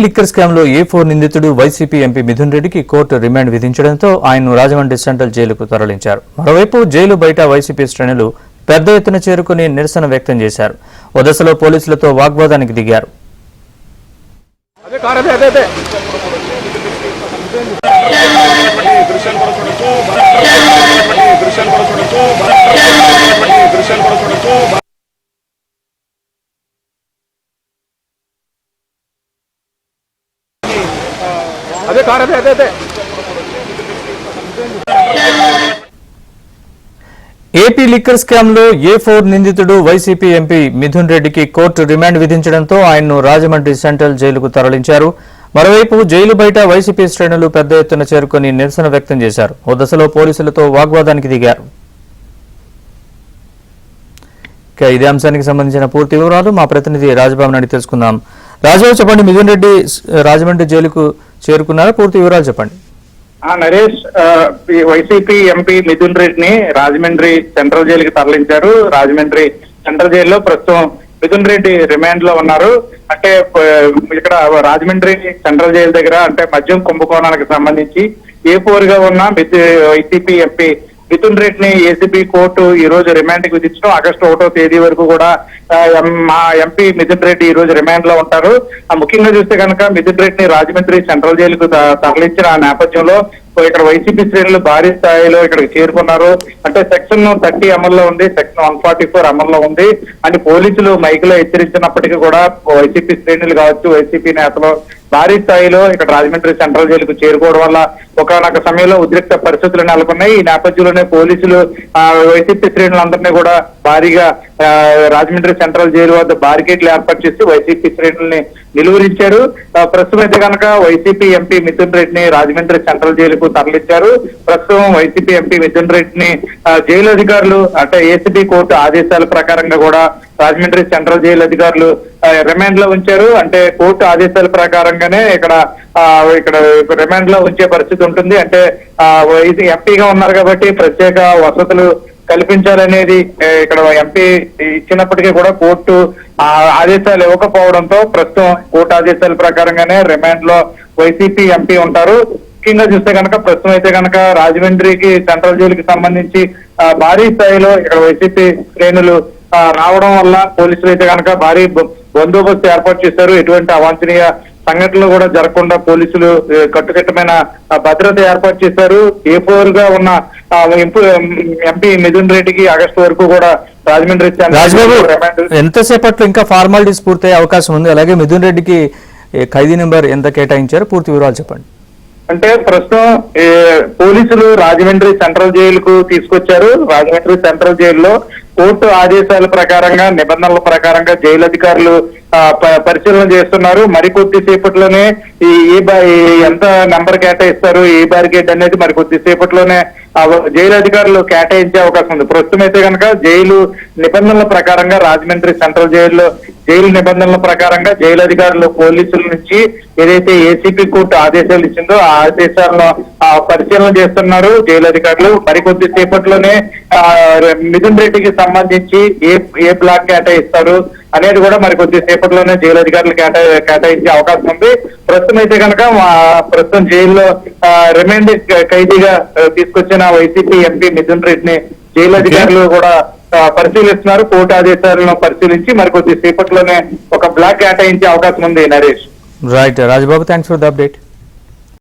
Liquor scam లో A4 నిందితుడు YCP MP Mithun రెడ్డికి కోర్టు రిమాండ్ విధించడంతో ఆయన్ను రాజమండ్రి సెంట్రల్ జైలుకు తరలించారు. మరోవైపు జైలు బయట వైసీపీ శ్రేణులు పెద్ద ఎత్తున చేరుకుని నిరసన వ్యక్తం చేశారు. ఓ దశలో పోలీసులతో వాగ్వాదానికి దిగారు. ఏపీ లిక్కర్ స్కామ్ లో A4 నిందితుడు వైసీపీ ఎంపీ మిథున్ రెడ్డికి కోర్టు రిమాండ్ విధించడంతో ఆయన్ను రాజమండ్రి సెంట్రల్ జైలుకు తరలించారు. మరోవైపు జైలు బయట వైసీపీ శ్రేణులు పెద్ద ఎత్తున చేరుకుని నిరసన వ్యక్తం చేశారు. ఓ దశలో పోలీసులతో వాగ్వాదానికి దిగారు. ఇదే అంశానికి సంబంధించిన పూర్తి వివరాలు మా ప్రతినిధి రాజబాబు నాయుడు తెలుసుకుందాం. రాజబాబు చెప్పండి, మిథున్ రెడ్డి రాజమండ్రి జైలుకు చేరుకున్నారా? పూర్తి వివరాలు చెప్పండి. నరేష్, వైసీపీ ఎంపీ మిథున్ రెడ్డిని రాజమండ్రి సెంట్రల్ జైలుకి తరలించారు. రాజమండ్రి సెంట్రల్ జైల్లో ప్రస్తుతం మిథున్ రెడ్డి రిమాండ్ లో ఉన్నారు. అంటే ఇక్కడ రాజమండ్రి సెంట్రల్ జైలు దగ్గర అంటే మద్యం కుంభకోణానికి సంబంధించి A4 గా ఉన్న వైసీపీ ఎంపీ మిథున్ రెడ్డిని ఏసీబీ కోర్టు ఈ రోజు రిమాండ్ కి విధించడం. ఆగస్టు 1వ తేదీ వరకు కూడా మా ఎంపీ మిథున్ రెడ్డి ఈ రోజు రిమాండ్ లో ఉంటారు. ముఖ్యంగా చూస్తే కనుక మిథున్ రెడ్డిని రాజమండ్రి సెంట్రల్ జైలుకు తరలించిన నేపథ్యంలో ఇక్కడ వైసీపీ శ్రేణులు భారీ స్థాయిలో ఇక్కడికి చేరుకున్నారు. అంటే సెక్షన్ 30 అమల్లో ఉంది, సెక్షన్ 144 అమల్లో ఉంది అని పోలీసులు మైకులో హెచ్చరించినప్పటికీ కూడా వైసీపీ శ్రేణులు కావచ్చు, వైసీపీ నేతలు భారీ స్థాయిలో ఇక్కడ రాజమండ్రి సెంట్రల్ జైలుకు చేరుకోవడం వల్ల ఒకనొక సమయంలో ఉద్రిక్త పరిస్థితులు నెలకొన్నాయి. ఈ నేపథ్యంలోనే పోలీసులు వైసీపీ శ్రేణులందరినీ కూడా భారీగా రాజమండ్రి సెంట్రల్ జైలు వద్ద బారికేడ్లు ఏర్పాటు చేసి వైసీపీ శ్రేణుల్ని నిలువరించారు. ప్రస్తుతం అయితే కనుక వైసీపీ ఎంపీ మిథున్ రెడ్డిని రాజమండ్రి సెంట్రల్ జైలుకు తరలించారు. ప్రస్తుతం వైసీపీ ఎంపీ మిథున్ రెడ్డిని జైలు అధికారులు అంటే ఏసీబీ కోర్టు ఆదేశాల ప్రకారంగా కూడా రాజమండ్రి సెంట్రల్ జైలు అధికారులు రిమాండ్ లో ఉంచారు. అంటే కోర్టు ఆదేశాల ప్రకారంగానే ఇక్కడ రిమాండ్ లో ఉంచే పరిస్థితి ఉంటుంది. అంటే ఎంపీగా ఉన్నారు కాబట్టి ప్రత్యేక వసతులు కల్పించాలనేది ఇక్కడ ఎంపీ ఇచ్చినప్పటికీ కూడా కోర్టు ఆదేశాలు ఇవ్వకపోవడంతో ప్రస్తుతం కోర్టు ఆదేశాల ప్రకారంగానే రిమాండ్ లో వైసీపీ ఎంపీ ఉంటారు. ముఖ్యంగా చూస్తే కనుక ప్రస్తుతం అయితే కనుక రాజమండ్రికి సెంట్రల్ జైలుకి సంబంధించి భారీ స్థాయిలో ఇక్కడ వైసీపీ శ్రేణులు రావడం వల్ల పోలీసులు అయితే కనుక భారీ బందోబస్తు ఏర్పాటు చేశారు. ఎటువంటి అవాంఛనీయ సంఘటనలు కూడా జరగకుండా పోలీసులు కట్టుకట్టమైన భద్రత ఏర్పాటు చేశారు. A4 గా ఉన్న ఎంపీ మిథున్ రెడ్డికి ఆగస్టు వరకు కూడా రాజమండ్రి ఎంతసేపట్లో ఇంకా ఫార్మాలిటీస్ పూర్తయ్యే అవకాశం ఉంది? అలాగే మిథున్ రెడ్డికి ఖైదీ నెంబర్ ఎంత కేటాయించారు? పూర్తి వివరాలు చెప్పండి. అంటే ప్రస్తుతం పోలీసులు రాజమండ్రి సెంట్రల్ జైలుకు తీసుకొచ్చారు. రాజమండ్రి సెంట్రల్ జైల్లో కోర్టు ఆదేశాల ప్రకారంగా నిబంధనల ప్రకారంగా జైలు అధికారులు పరిశీలన చేస్తున్నారు. మరికొద్ది సేపట్లోనే ఎంత నెంబర్ కేటాయిస్తారు, ఏ బారికేడ్ అనేది మరికొద్ది సేపట్లోనే జైలు అధికారులు కేటాయించే అవకాశం ఉంది. ప్రస్తుతం అయితే కనుక జైలు నిబంధనల ప్రకారంగా రాజమండ్రి సెంట్రల్ జైల్లో జైలు నిబంధనల ప్రకారంగా జైలు అధికారులు పోలీసుల నుంచి ఏదైతే ఏసీపీ కోర్టు ఆదేశాలు ఇచ్చిందో ఆ ఆదేశాలను పరిశీలన చేస్తున్నారు జైలు అధికారులు. మరికొద్ది సేపట్లోనే మిథున్ రెడ్డికి సంబంధించి ఏ బ్లాక్ కేటాయిస్తారు అనేది కూడా మరికొద్ది సేపట్లోనే జైలు అధికారులు కేటాయించే అవకాశం ఉంది. ప్రస్తుతం అయితే కనుక ప్రస్తుతం జైల్లో రిమాండ్ ఖైదీగా తీసుకొచ్చిన వైసీపీ ఎంపీ మిథున్ రెడ్డిని జైలు అధికారులు కూడా పరిశీలిస్తున్నారు. కోర్టు ఆదేశాలను పరిశీలించి మరికొద్ది సేపట్లోనే ఒక బ్లాక్ కేటాయించే అవకాశం ఉంది. Naresh, right Rajababu, thanks for the update.